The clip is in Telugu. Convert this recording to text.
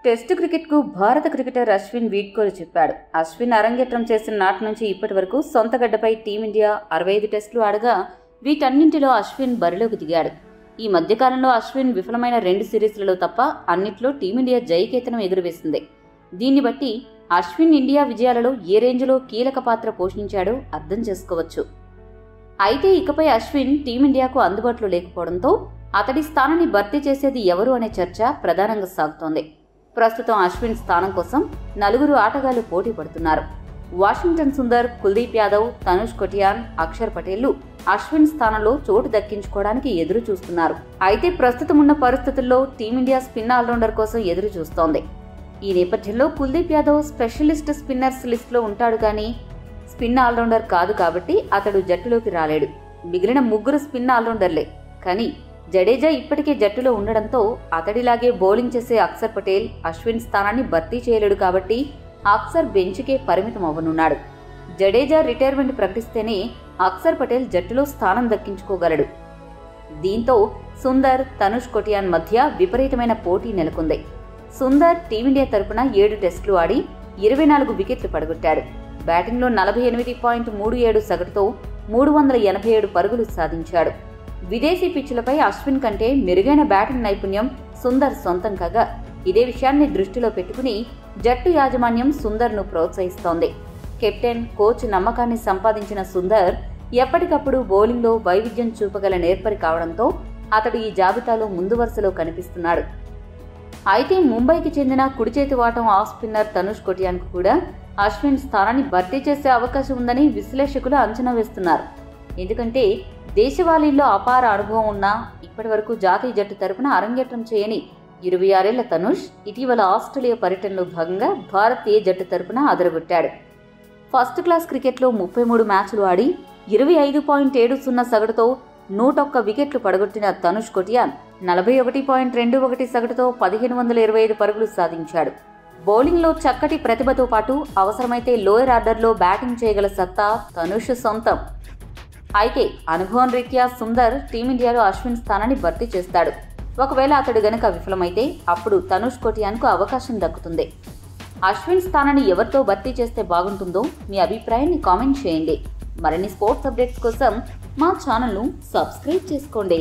టెస్టు క్రికెట్కు భారత క్రికెటర్ అశ్విన్ వీడ్కోలు చెప్పాడు. అశ్విన్ అరంగేట్రం చేసిన నాటి నుంచి ఇప్పటి వరకు సొంత గడ్డపై టీమిండియా 65 టెస్టులు ఆడగా వీటన్నింటిలో అశ్విన్ బరిలోకి దిగాడు. ఈ మధ్యకాలంలో అశ్విన్ విఫలమైన 2 సిరీస్లలో తప్ప అన్నిట్లో టీమిండియా జయకేతనం ఎగురవేసింది. దీన్ని బట్టి అశ్విన్ ఇండియా విజయాలలో ఏ రేంజ్లో కీలక పాత్ర పోషించాడో అర్థం చేసుకోవచ్చు. అయితే ఇకపై అశ్విన్ టీమిండియాకు అందుబాటులో లేకపోవడంతో అతడి స్థానాన్ని భర్తీ చేసేది ఎవరు అనే చర్చ ప్రధానంగా సాగుతోంది. ప్రస్తుతం అశ్విన్ స్థానం కోసం 4 ఆటగాళ్లు పోటీ పడుతున్నారు. వాషింగ్టన్ సుందర్, కుల్దీప్ యాదవ్, తనుష్ కొటియాన్, అక్షర్ పటేళ్లు అశ్విన్ స్థానంలో చోటు దక్కించుకోవడానికి ఎదురు చూస్తున్నారు. అయితే ప్రస్తుతం ఉన్న పరిస్థితుల్లో టీమిండియా స్పిన్ ఆల్రౌండర్ కోసం ఎదురు చూస్తోంది. ఈ నేపథ్యంలో కుల్దీప్ యాదవ్ స్పెషలిస్ట్ స్పిన్నర్స్ లిస్టులో ఉంటాడు కానీ స్పిన్ ఆల్రౌండర్ కాదు కాబట్టి అతడు జట్టులోకి రాలేడు. మిగిలిన 3 స్పిన్ ఆల్రౌండర్లే. కానీ జడేజా ఇప్పటికే జట్టులో ఉండడంతో అతడిలాగే బౌలింగ్ చేసే అక్షర్ పటేల్ అశ్విన్ స్థానాన్ని భర్తీ చేయలేడు కాబట్టి అక్షర్ బెంచ్కే పరిమితం అవ్వనున్నాడు. జడేజా రిటైర్మెంట్ ప్రకటిస్తేనే అక్షర్ పటేల్ జట్టులో స్థానం దక్కించుకోగలడు. దీంతో సుందర్, తనుష్ కొటియాన్ మధ్య విపరీతమైన పోటీ నెలకొంది. సుందర్ టీమిండియా తరపున 7 టెస్టులు ఆడి 24 వికెట్లు పడగొట్టాడు. బ్యాటింగ్లో 48.37 సగటుతో 387 పరుగులు సాధించాడు. విదేశీ పిచ్చులపై అశ్విన్ కంటే మెరుగైన బ్యాటింగ్ నైపుణ్యం సుందర్ సొంతం కాగా ఇదే విషయాన్ని దృష్టిలో పెట్టుకుని జట్టు యాజమాన్యం సుందర్ను ప్రోత్సహిస్తోంది. కెప్టెన్, కోచ్ నమ్మకాన్ని సంపాదించిన సుందర్ ఎప్పటికప్పుడు బౌలింగ్లో వైవిధ్యం చూపగల నేర్పరి కావడంతో అతడు ఈ జాబితాలో ముందు వరుసలో కనిపిస్తున్నాడు. అయితే ముంబైకి చెందిన కుడిచేతి వాటం ఆఫ్ స్పిన్నర్ తనుష్ కొటియాన్కు కూడా అశ్విన్ స్థానాన్ని భర్తీ చేసే అవకాశం ఉందని విశ్లేషకులు అంచనా వేస్తున్నారు. ఎందుకంటే దేశవాళీల్లో అపార అనుభవం ఉన్న ఇప్పటివరకు జాతీయ జట్టు తరపున అరంగేట్రం చేయని 26 ఏళ్ల తనుష్ ఇటీవల ఆస్ట్రేలియా పర్యటనలో భాగంగా భారతీయ జట్టు తరపున అదరగొట్టాడు. ఫస్ట్ క్లాస్ క్రికెట్లో 33 మ్యాచ్లు ఆడి 25.70 సగటుతో 101 వికెట్లు పడగొట్టిన తనుష్ కొటియాన్ 41.21 సగటుతో 1525 పరుగులు సాధించాడు. బౌలింగ్లో చక్కటి ప్రతిభతో పాటు అవసరమైతే లోయర్ ఆర్డర్లో బ్యాటింగ్ చేయగల సత్తా తనుష్ సొంతం. అయితే అనుభవం రీత్యా సుందర్ టీమిండియాలో అశ్విన్ స్థానాన్ని భర్తీ చేస్తాడు. ఒకవేళ అతడు గనక విఫలమైతే అప్పుడు తనుష్ కొటియాన్కు అవకాశం దక్కుతుంది. అశ్విన్ స్థానాన్ని ఎవరితో భర్తీ చేస్తే బాగుంటుందో మీ అభిప్రాయాన్ని కామెంట్ చేయండి. మరిన్ని స్పోర్ట్స్ అప్డేట్స్ కోసం మా ఛానల్ను సబ్స్క్రైబ్ చేసుకోండి.